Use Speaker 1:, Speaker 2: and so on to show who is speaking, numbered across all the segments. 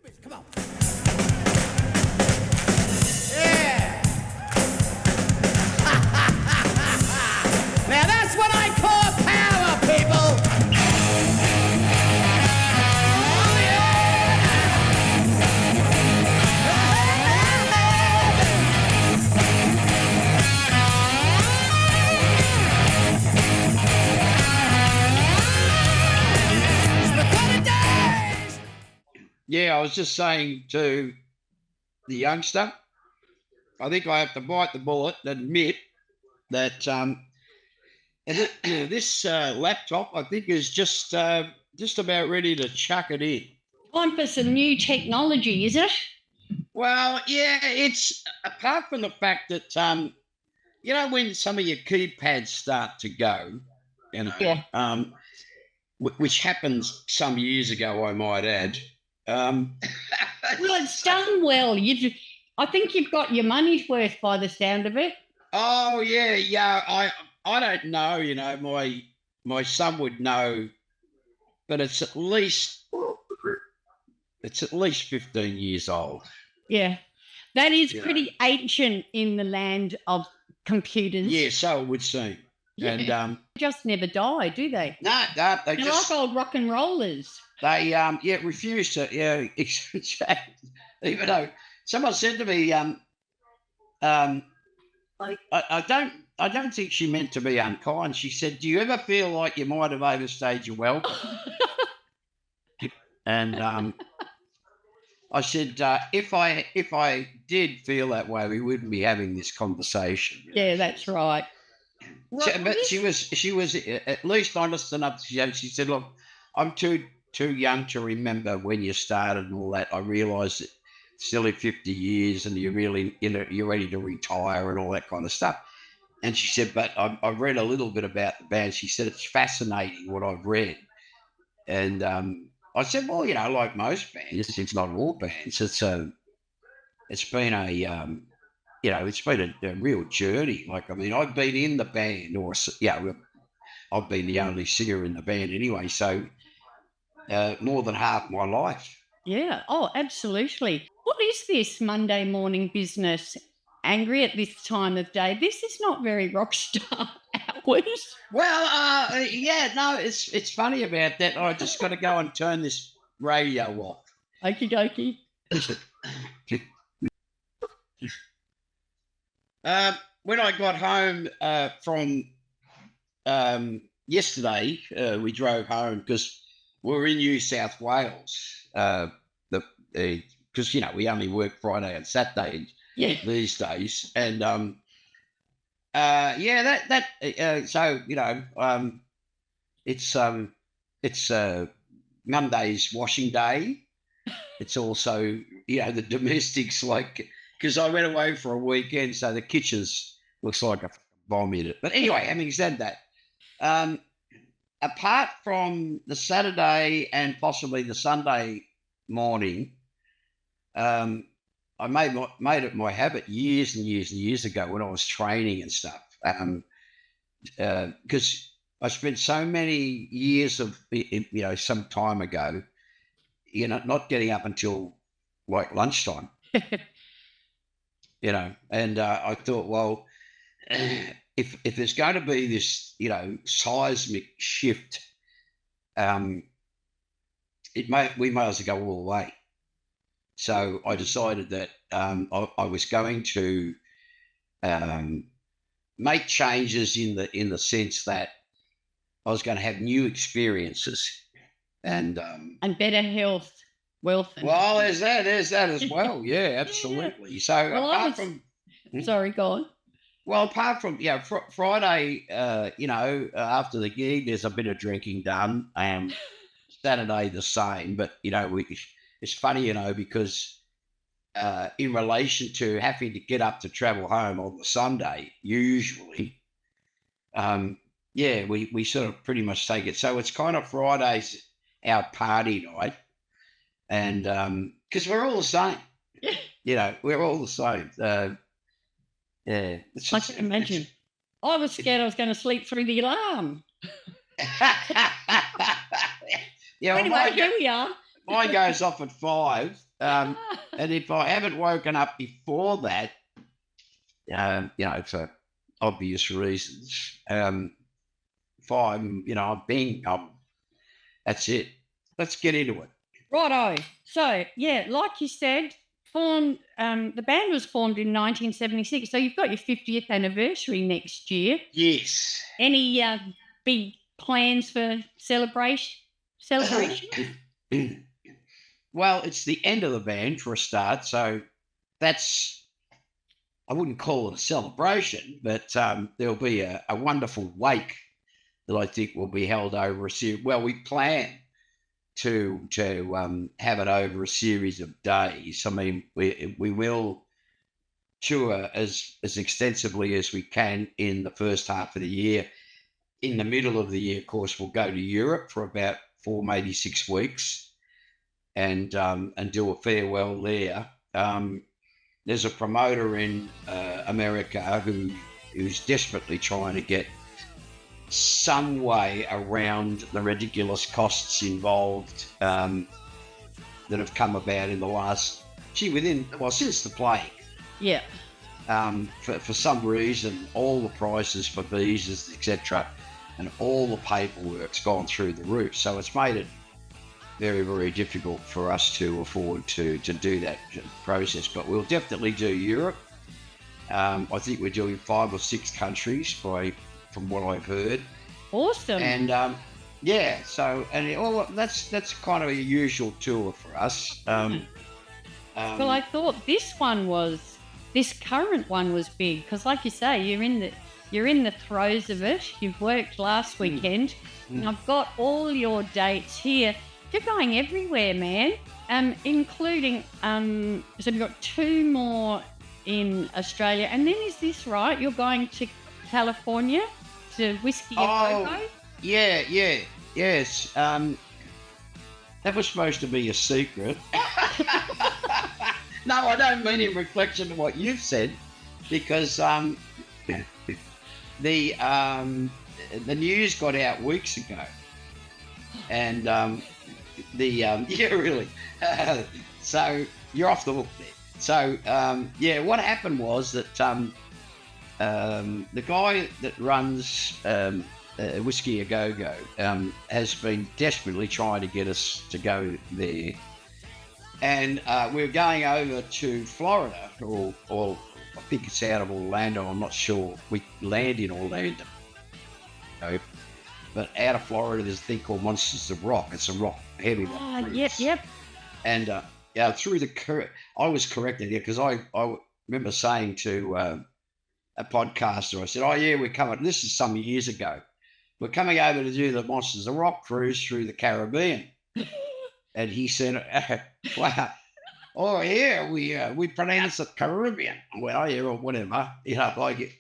Speaker 1: Come on. Yeah. Now that's what I call power, people. Oh, yeah. It's the better days.
Speaker 2: Yeah, I was just saying to the youngster, I think I have to bite the bullet and admit that this laptop, I think, is just about ready to chuck it in.
Speaker 3: Time for some new technology, is it?
Speaker 2: Well, yeah, it's apart from the fact that when some of your keypads start to go,
Speaker 3: Yeah.
Speaker 2: Which happens some years ago, I might add.
Speaker 3: Well, it's done well. I think you've got your money's worth by the sound of it.
Speaker 2: Oh yeah. I don't know. My son would know, but it's at least 15 years old.
Speaker 3: Yeah. That is
Speaker 2: Yeah.
Speaker 3: pretty ancient in the land of computers.
Speaker 2: Yeah, so it would seem.
Speaker 3: Yeah.
Speaker 2: And
Speaker 3: Just never die, do they?
Speaker 2: no, they
Speaker 3: They're
Speaker 2: just
Speaker 3: like old rock and rollers.
Speaker 2: they refuse to even though someone said to me I don't think she meant to be unkind. She said, "Do you ever feel like you might have overstayed your welcome?" And I said, "If I did feel that way, we wouldn't be having this conversation."
Speaker 3: Yeah, that's right.
Speaker 2: But she was at least honest enough. She said, "Look, I'm too young to remember when you started and all that. I realise that it's nearly 50 years, and you're really you're ready to retire and all that kind of stuff." And she said, "But I've read a little bit about the band." She said, "It's fascinating what I've read." And I said, "Well, like most bands, it's not all bands. It's been it's been a real journey. Like, I mean, I've been in the band, I've been the only singer in the band anyway. So more than half my life."
Speaker 3: Yeah. Oh, absolutely. What is this Monday morning business? Angry at this time of day? This is not very rock star hours.
Speaker 2: Well, no, it's funny about that. I just got to go and turn this radio off.
Speaker 3: Okie dokie.
Speaker 2: When I got home from yesterday, we drove home because we're in New South Wales. Because we only work Friday and Saturday these days, and it's Monday's washing day. It's also the domestics, like, because I went away for a weekend, so the kitchens looks like I vomited. But anyway, having said that, apart from the Saturday and possibly the Sunday morning, I made it my habit years and years and years ago when I was training and stuff, because I spent so many years of some time ago, not getting up until like lunchtime. And I thought, well, if there's going to be this, seismic shift, we may as well go all the way. So I decided that I was going to make changes in the sense that I was going to have new experiences and
Speaker 3: better health, wealth.
Speaker 2: Well, there's that as well. Yeah, absolutely. So
Speaker 3: Sorry, go on.
Speaker 2: Well, apart from Friday, after the gig, there's a bit of drinking done. Saturday the same, but it's funny, because in relation to having to get up to travel home on the Sunday, usually, we sort of pretty much take it. So it's kind of Friday's our party night, and because we're all the same, we're all the same. I
Speaker 3: can imagine. I was scared I was going to sleep through the alarm.
Speaker 2: Yeah,
Speaker 3: anyway, here we are.
Speaker 2: Mine goes off at 5. And if I haven't woken up before that, for obvious reasons, if I'm, that's it. Let's get into it.
Speaker 3: Righto. So, yeah, like you said, the band was formed in 1976. So you've got your 50th anniversary next year.
Speaker 2: Yes.
Speaker 3: Any big plans for celebration?
Speaker 2: Well, it's the end of the band for a start, so I wouldn't call it a celebration, but there'll be a wonderful wake that I think will be held over a series. Well, we plan to have it over a series of days. I mean, we will tour as extensively as we can in the first half of the year. In the middle of the year, of course, we'll go to Europe for about 4, maybe 6 weeks, and do a farewell there. There's a promoter in America who's desperately trying to get some way around the ridiculous costs involved that have come about in the last since the plague.
Speaker 3: Yeah.
Speaker 2: For some reason, all the prices for visas, etc., and all the paperwork's gone through the roof. So it's made it very, very difficult for us to afford to do that process. But we'll definitely do Europe. I think we're doing 5 or 6 countries from what I've heard.
Speaker 3: Awesome.
Speaker 2: And that's kind of a usual tour for us.
Speaker 3: Well, I thought this current one was big because, like you say, you're in the throes of it. You've worked last weekend. And I've got all your dates here. You're going everywhere, man. Including so we've got 2 more in Australia, and then is this right? You're going to California to Whiskey a Go-Go?
Speaker 2: Yes. That was supposed to be a secret. No, I don't mean in reflection of what you've said, because the news got out weeks ago, and really. So you're off the hook there. So what happened was that the guy that runs Whiskey a Go-Go has been desperately trying to get us to go there, and we're going over to Florida, or I think it's out of Orlando. I'm not sure. We land in Orlando, but out of Florida there's a thing called Monsters of Rock. It's a rock, heavy rock.
Speaker 3: Yep.
Speaker 2: And through I was corrected here because I remember saying to a podcaster, I said, "Oh yeah, we're coming." This is some years ago. We're coming over to do the Monsters of Rock cruise through the Caribbean, and he said, "Wow, oh yeah, we pronounce it Caribbean." Well, yeah, or whatever, like it.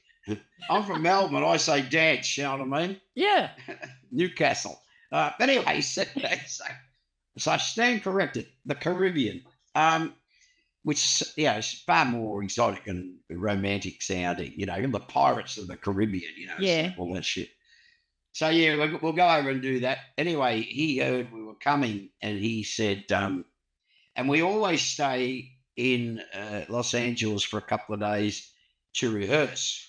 Speaker 2: I'm from Melbourne. I say dance. You know what I mean?
Speaker 3: Yeah.
Speaker 2: Newcastle. But anyway, so I stand corrected. The Caribbean, which is far more exotic and romantic sounding. The Pirates of the Caribbean.
Speaker 3: Yeah.
Speaker 2: All that shit. So yeah, we'll go over and do that. Anyway, he heard we were coming, and he said, and we always stay in Los Angeles for a couple of days to rehearse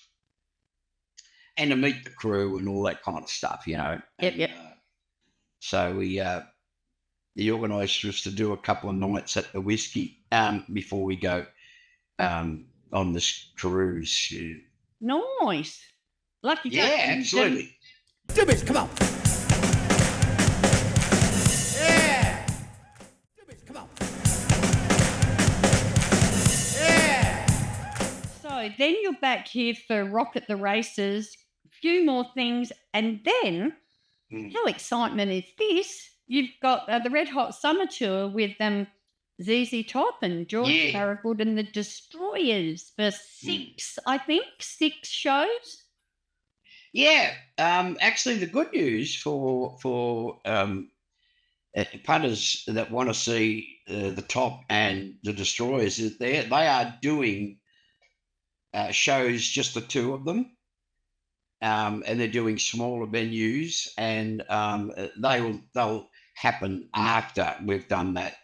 Speaker 2: and to meet the crew and all that kind of stuff,
Speaker 3: Yep.
Speaker 2: So he organised for us to do a couple of nights at the Whiskey before we go on this cruise.
Speaker 3: Nice. Lucky.
Speaker 2: Yeah, absolutely.
Speaker 1: Stupid, come on. Yeah. Stupid, come on. Yeah.
Speaker 3: So then you're back here for Rock at the Races, a few more things, and then how excitement is this? You've got the Red Hot Summer Tour with ZZ Top and George Thorogood and the Destroyers for 6 shows.
Speaker 2: Yeah, actually, the good news for punters that want to see the Top and the Destroyers is they are doing shows, just the 2 of them, and they're doing smaller venues, and they'll happen after we've done that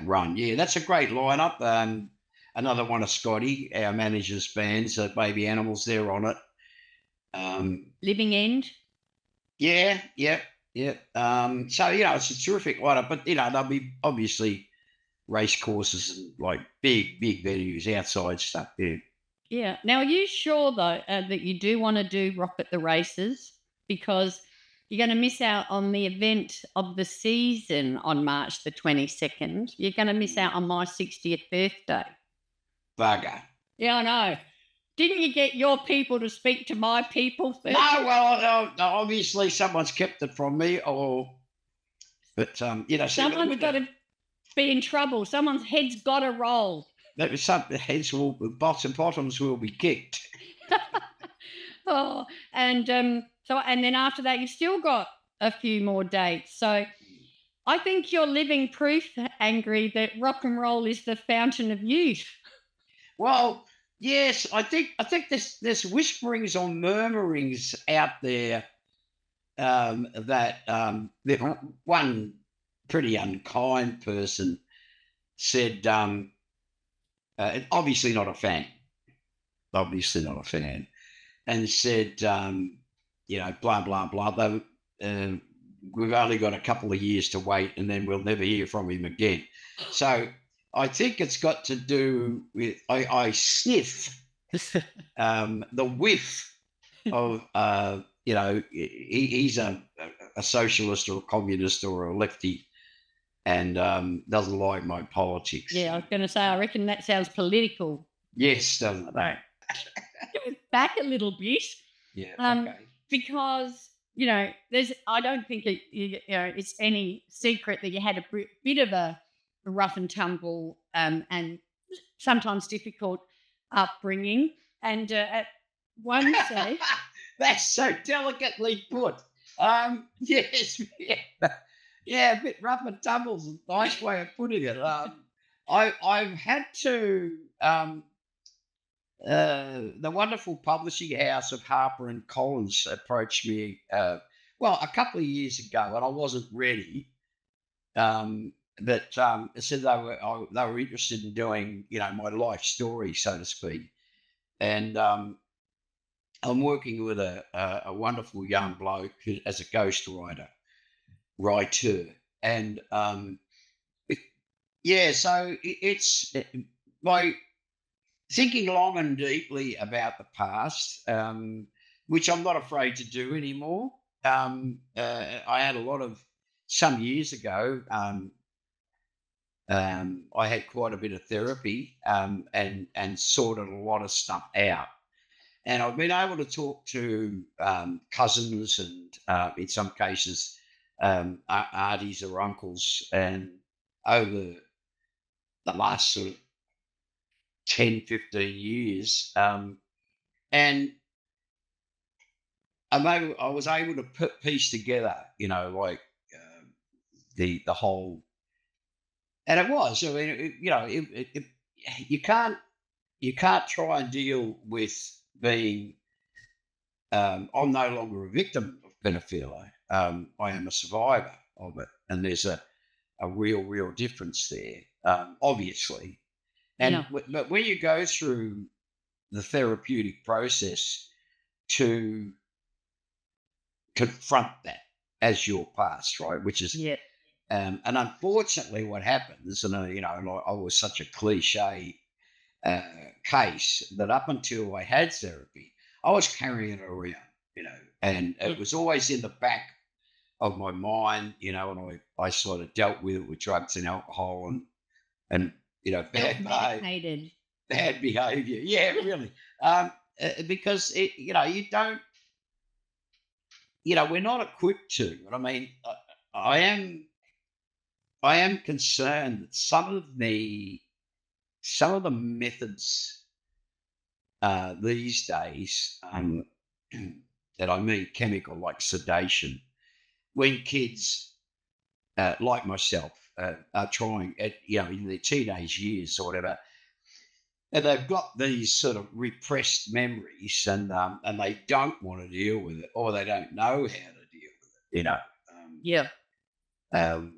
Speaker 2: run. Yeah, that's a great lineup. Another one of Scotty, our manager's bands, Baby Animals, they're on it.
Speaker 3: Living End.
Speaker 2: Yeah. So, it's a terrific lineup, but, there'll be obviously race courses and like big venues, outside stuff. Yeah.
Speaker 3: Yeah. Now, are you sure though that you do want to do Rock at the Races? Because you're going to miss out on the event of the season on March the 22nd. You're going to miss out on my 60th birthday.
Speaker 2: Bugger.
Speaker 3: Yeah, I know. Didn't you get your people to speak to my people first?
Speaker 2: No, well, obviously someone's kept it from me, but
Speaker 3: someone's got to be in trouble. Someone's head's got to roll.
Speaker 2: Bottoms will be kicked.
Speaker 3: Oh, and then after that, you've still got a few more dates. So I think you're living proof, Angry, that rock and roll is the fountain of youth.
Speaker 2: Well, yes, I think there's whisperings or murmurings out there that one pretty unkind person said, obviously not a fan, and said, blah blah blah. We've only got a couple of years to wait, and then we'll never hear from him again. So I think it's got to do with I sniff the whiff of he's a socialist or a communist or a lefty, and doesn't like my politics.
Speaker 3: Yeah, I was going to say, I reckon that sounds political.
Speaker 2: Yes, doesn't it?
Speaker 3: Give it back a little bit.
Speaker 2: Yeah. Okay.
Speaker 3: Because I don't think it's any secret that you had a bit of a rough and tumble and sometimes difficult upbringing, and at one stage.
Speaker 2: That's so delicately put. Yes, yeah, a bit rough and tumble's a nice way of putting it. I've had to. The wonderful publishing house of Harper and Collins approached me, a couple of years ago, and I wasn't ready. But said they were interested in doing, my life story, so to speak. And I'm working with a wonderful young bloke as a ghostwriter, and so it's my thinking long and deeply about the past, which I'm not afraid to do anymore. I had some years ago. I had quite a bit of therapy and sorted a lot of stuff out. And I've been able to talk to cousins and in some cases aunties or uncles, and over the last sort of 10, 15 years. And I was able to piece together, the whole. And it was, I mean, you can't try and deal with being. I'm no longer a victim of pedophilia. I am a survivor of it, and there's a real difference there, obviously. And but when you go through the therapeutic process to confront that as your past, right, which is.
Speaker 3: Yeah.
Speaker 2: And unfortunately, what happens, and I was such a cliche case that up until I had therapy, I was carrying it around, and it was always in the back of my mind, and I sort of dealt with it with drugs and alcohol and bad behavior. Yeah, really, because you don't, we're not equipped to. But I mean, I am concerned that some of the methods these days, that I mean chemical, like sedation, when kids like myself are trying at in their teenage years or whatever, and they've got these sort of repressed memories, and they don't want to deal with it, or they don't know how to deal with it.
Speaker 3: Yeah.
Speaker 2: um,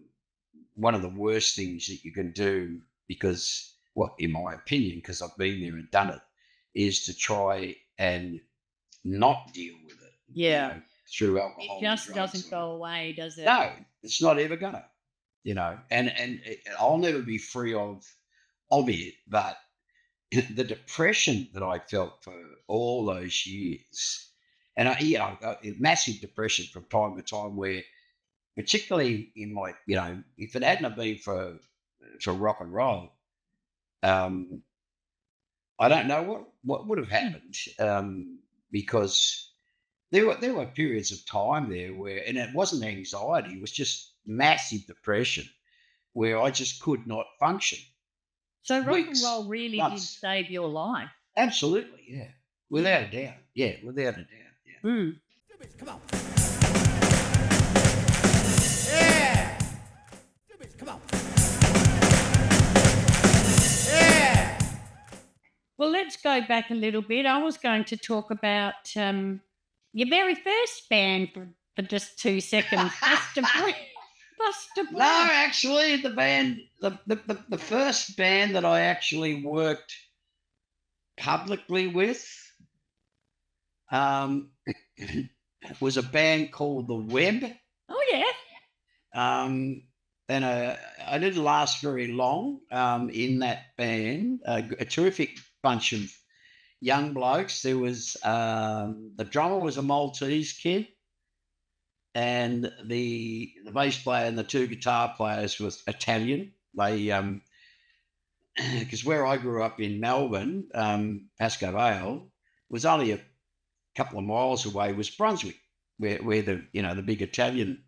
Speaker 2: one of the worst things that you can do, because, well, in my opinion, because I've been there and done it, is to try and not deal with it.
Speaker 3: Yeah.
Speaker 2: Through
Speaker 3: It
Speaker 2: alcohol. and
Speaker 3: just
Speaker 2: drugs
Speaker 3: doesn't
Speaker 2: or-
Speaker 3: go away, does it?
Speaker 2: No, it's not ever gonna. And I'll never be free of it. But the depression that I felt for all those years, and massive depression from time to time, where particularly in my, if it hadn't have been for rock and roll, um, I don't know what would have happened, because there were periods of time there where, and it wasn't anxiety, it was just massive depression where I just could not function.
Speaker 3: So rock and
Speaker 2: Weeks,
Speaker 3: roll really did
Speaker 2: months.
Speaker 3: save your life.
Speaker 2: Absolutely, yeah, without a doubt, yeah, without a doubt, yeah.
Speaker 3: Mm.
Speaker 1: Stupid, come on. Yeah. Stupid, come on. Yeah.
Speaker 3: Well, let's go back a little bit. I was going to talk about your very first band for just 2 seconds. Buster
Speaker 2: No, actually, the first band that I actually worked publicly with was a band called The Web.
Speaker 3: Oh, yeah.
Speaker 2: And I didn't last very long in that band. A terrific bunch of young blokes. There was the drummer was a Maltese kid, and the bass player and the two guitar players was Italian. They because where I grew up in Melbourne, Pascoe Vale, was only a couple of miles away was Brunswick, where the the big Italian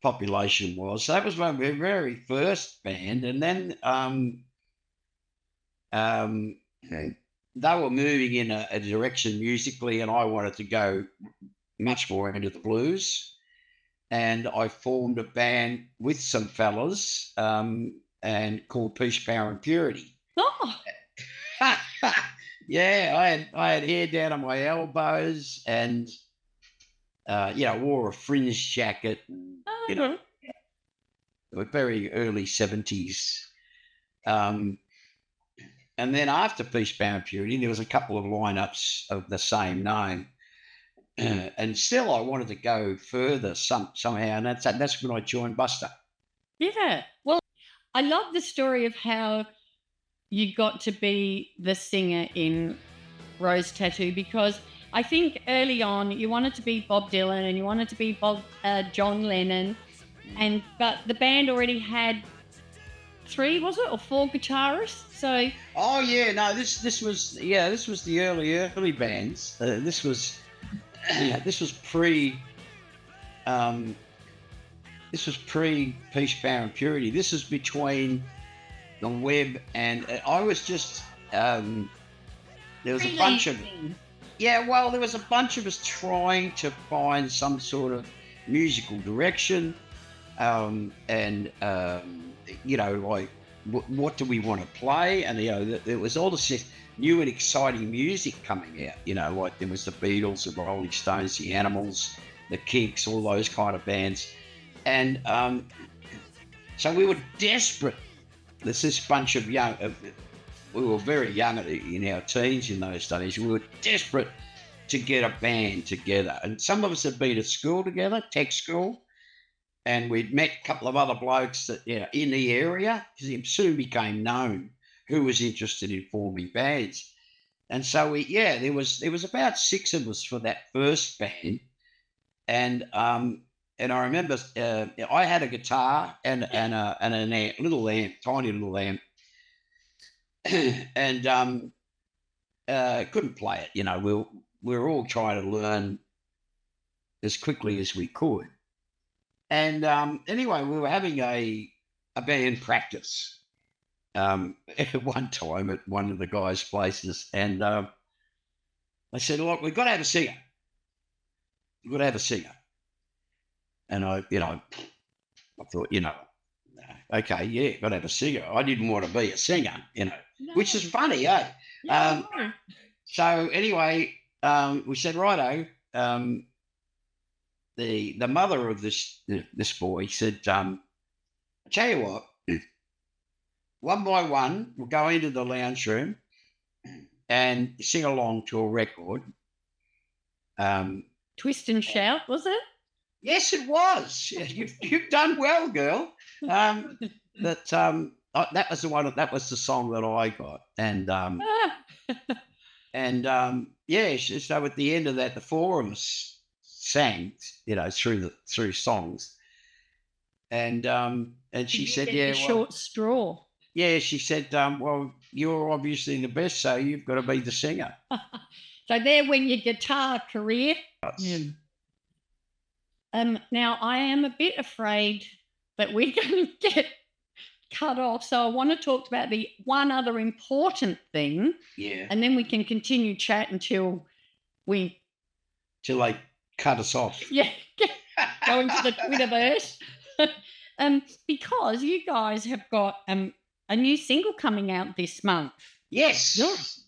Speaker 2: population was. So that was my very first band, and then they were moving in a direction musically, and I wanted to go much more into the blues. And I formed a band with some fellas and called Peace, Power, and Purity.
Speaker 3: Oh,
Speaker 2: Yeah, I had hair down on my elbows, and wore a fringe jacket.
Speaker 3: okay.
Speaker 2: They were very early 70s. And then after Peace, Power, and Purity, there was a couple of lineups of the same name. And still I wanted to go further somehow, and that's when I joined Buster.
Speaker 3: Yeah. Well, I love the story of how you got to be the singer in Rose Tattoo, because I think early on you wanted to be Bob Dylan and you wanted to be John Lennon, but the band already had 3, was it, or 4 guitarists? So
Speaker 2: Oh yeah, no, this was the early bands. This was pre Peace, Power, and Purity. This is between The Web and I was just there was a bunch of there was a bunch of us trying to find some sort of musical direction, like what do we want to play, and there was all this new and exciting music coming out. Like there was the Beatles, the Rolling Stones, the Animals, the Kinks, all those kind of bands, and so we were desperate. There's this bunch of young. We were very young in our teens in those days. We were desperate to get a band together, and some of us had been at school together, tech school, and we'd met a couple of other blokes that in the area, because it soon became known who was interested in forming bands. And so there was about 6 of us for that first band, and I remember I had a guitar and an amp, little amp, tiny little amp, and couldn't play it. We were all trying to learn as quickly as we could. And anyway, we were having a band practice at one time at one of the guys' places, and they said, "Look, we've got to have a singer. We've got to have a singer." And I thought, okay, yeah, got to have a singer. I didn't want to be a singer, which is funny, eh?
Speaker 3: No.
Speaker 2: So anyway, we said, righto, the mother of this boy said, I tell you what, one by one, we'll go into the lounge room and sing along to a record.
Speaker 3: Twist and Shout, was it?
Speaker 2: Yes, it was. You've done well, girl. That was the one. That was the song that I got, and yeah. So at the end of that, the four of us sang, through songs, and she said,
Speaker 3: "Yeah, short straw."
Speaker 2: Yeah, she said, well, you're obviously the best, so you've got to be the singer.
Speaker 3: So there went your guitar career. Now, I am a bit afraid that we're going to get cut off, so I want to talk about the one other important thing.
Speaker 2: Yeah.
Speaker 3: And then we can continue chat until they
Speaker 2: cut us off.
Speaker 3: Yeah, go into the Twitterverse. Because you guys have got a new single coming out this month.
Speaker 2: Yes.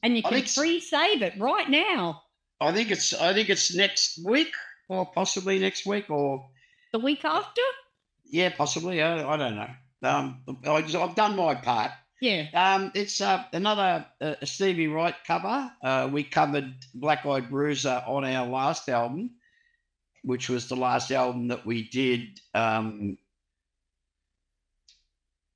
Speaker 3: And you can pre-save it right now.
Speaker 2: I think it's next week, or possibly next week, or
Speaker 3: the week after.
Speaker 2: Yeah, possibly. I don't know. I've done my part.
Speaker 3: Yeah.
Speaker 2: It's another Stevie Wright cover. We covered Black Eyed Bruiser on our last album, which was the last album that we did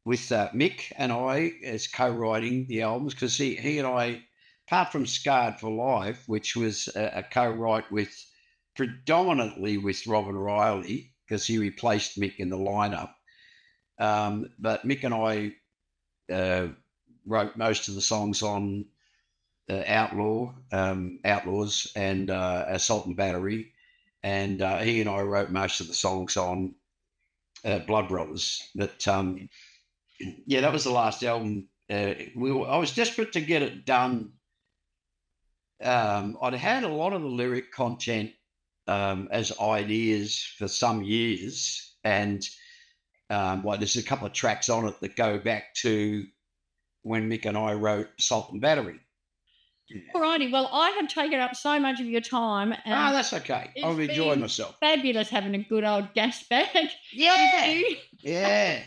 Speaker 2: with Mick and I as co-writing the albums, because he and I, apart from Scarred for Life, which was a co-write predominantly with Robin Riley, because he replaced Mick in the lineup. But Mick and I wrote most of the songs on Outlaws and Assault and Battery, and he and I wrote most of the songs on Blood Brothers. But yeah, that was the last album. I was desperate to get it done. I'd had a lot of the lyric content as ideas for some years, and there's a couple of tracks on it that go back to when Mick and I wrote Salt and Battery.
Speaker 3: All righty. Well, I have taken up so much of your time.
Speaker 2: That's okay. I've enjoyed myself.
Speaker 3: Fabulous having a good old gas bag.
Speaker 2: Yeah. Yeah.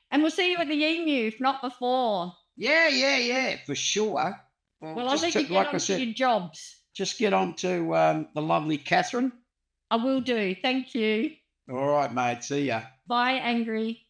Speaker 3: And we'll see you at the Emu, if not before.
Speaker 2: Yeah, for sure.
Speaker 3: Well, I think you get on to your jobs.
Speaker 2: Just get on to the lovely Catherine.
Speaker 3: I will do. Thank you.
Speaker 2: All right, mate. See ya.
Speaker 3: Bye, Angry.